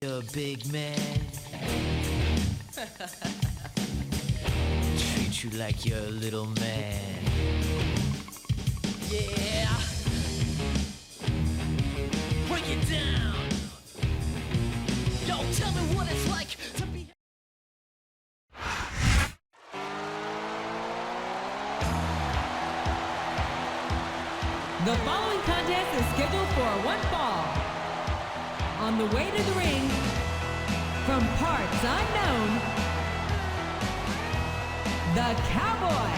a big man. Treat you like you're a little man. Yeah. Break it down. Yo, tell me what it's like to be. The following contest is scheduled for one fall. On the way to the ring, from parts unknown, the Cowboy.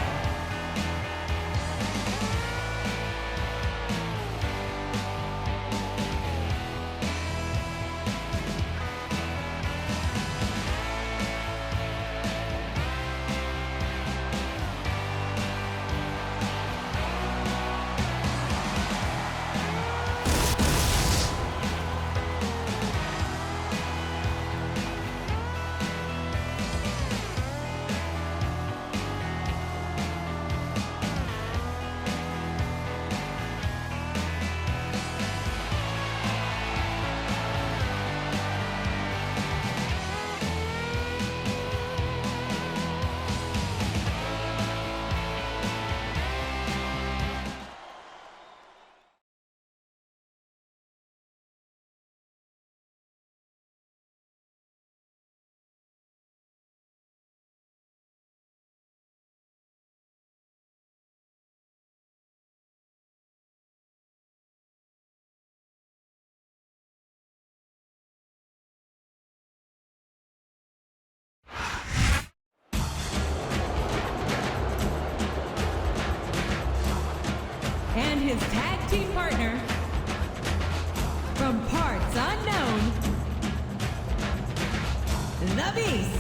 And his tag team partner, from parts unknown, the Beast.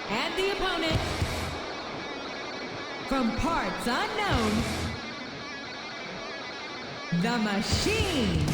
And the opponent, from parts unknown, the Machine.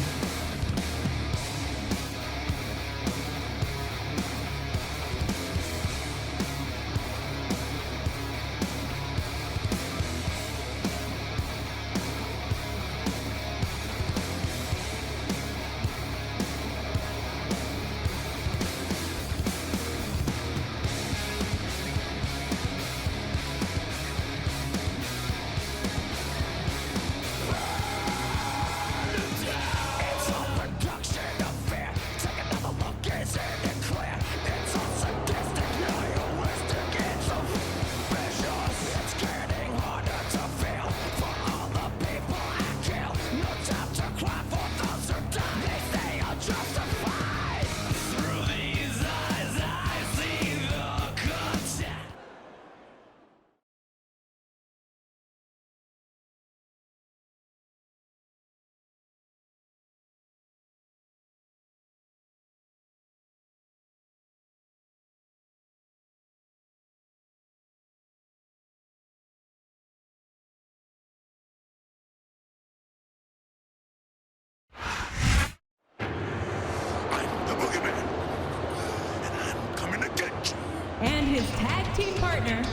his tag team partner,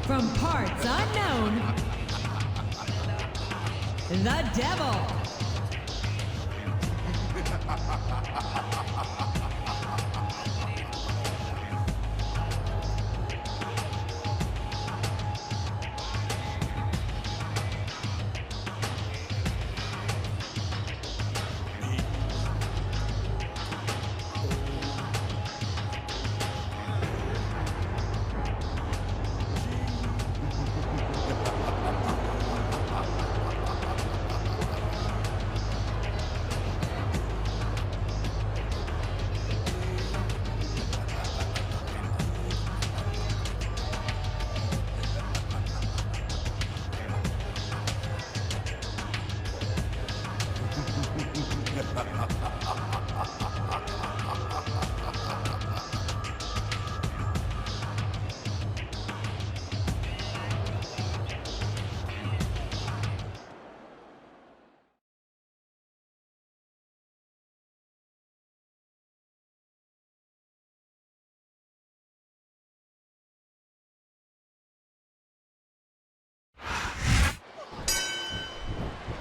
from parts unknown, the Devil.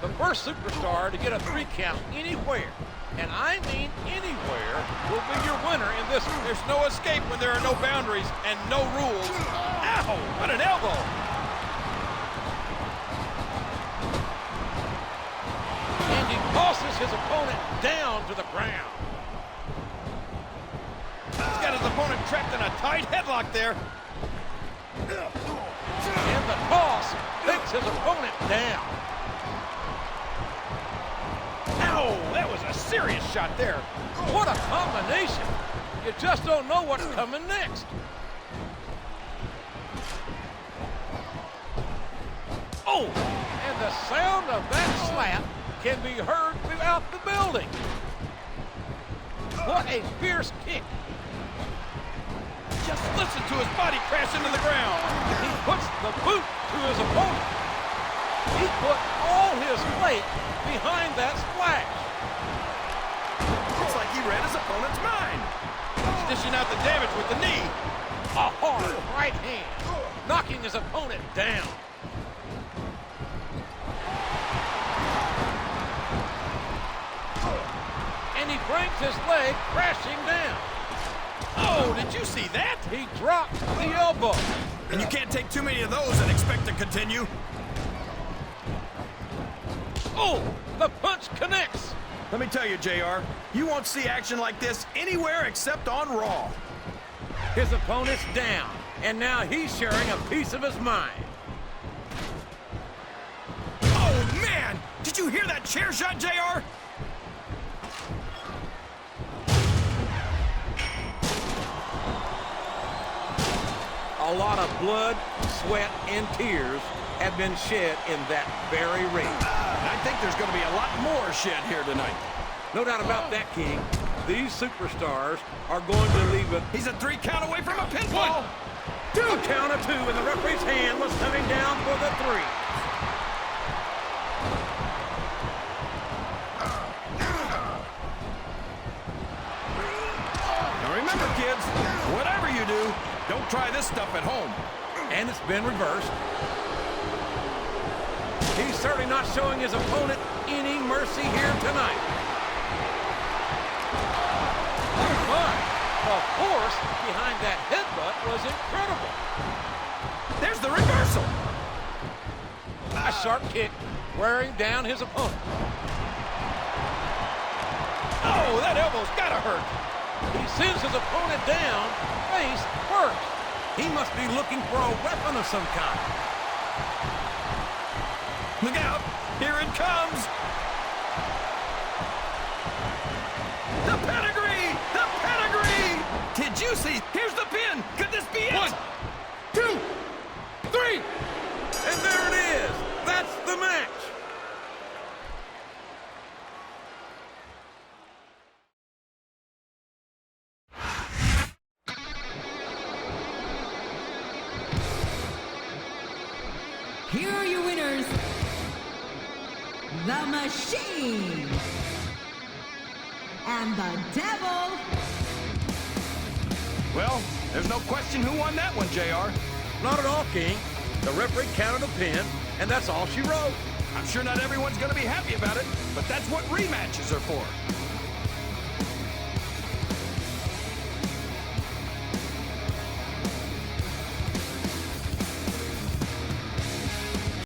The first superstar to get a 3 count anywhere, and I mean anywhere, will be your winner in this one. There's no escape when there are no boundaries and no rules. Ow, what an elbow. And he tosses his opponent down to the ground. He's got his opponent trapped in a tight headlock there. And the toss takes his opponent down. Ow, that was a serious shot there. What a combination. You just don't know what's coming next. Oh, and the sound of that slap can be heard throughout the building. What a fierce kick. Just listen to his body crash into the ground. He puts the boot to his opponent. He put all his weight behind that splash. Looks like he read his opponent's mind. He's dishing out the damage with the knee. A hard right hand, knocking his opponent down. And he brings his leg crashing down. Oh, did you see that? He dropped the elbow. And you can't take too many of those and expect to continue. Oh, the punch connects. Let me tell you, JR, you won't see action like this anywhere except on Raw. His opponent's down, and now he's sharing a piece of his mind. Oh, man! Did you hear that chair shot, JR? A lot of blood, sweat, and tears have been shed in that very ring. I think there's going to be a lot more shed here tonight. No doubt about that, King. These superstars are going to leave it. He's a 3 count away from a pinfall. 1, 2, a count of 2, and the referee's hand was coming down for the 3. Now remember, kids, whatever you do, don't try this stuff at home. And it's been reversed. He's certainly not showing his opponent any mercy here tonight. But the force behind that headbutt was incredible. There's the reversal. A sharp kick wearing down his opponent. Oh, that elbow's gotta hurt. He sends his opponent down face first. He must be looking for a weapon of some kind. Look out! Here it comes! The pedigree! The pedigree! Did you see? Here's the pin! Could this be it? 1, 2, 3! And there it is! That's the match! Here are your winners, the Machine and the Devil. Well, there's no question who won that one, JR. Not at all, King. The referee counted a pin, and that's all she wrote. I'm sure not everyone's going to be happy about it, but that's what rematches are for.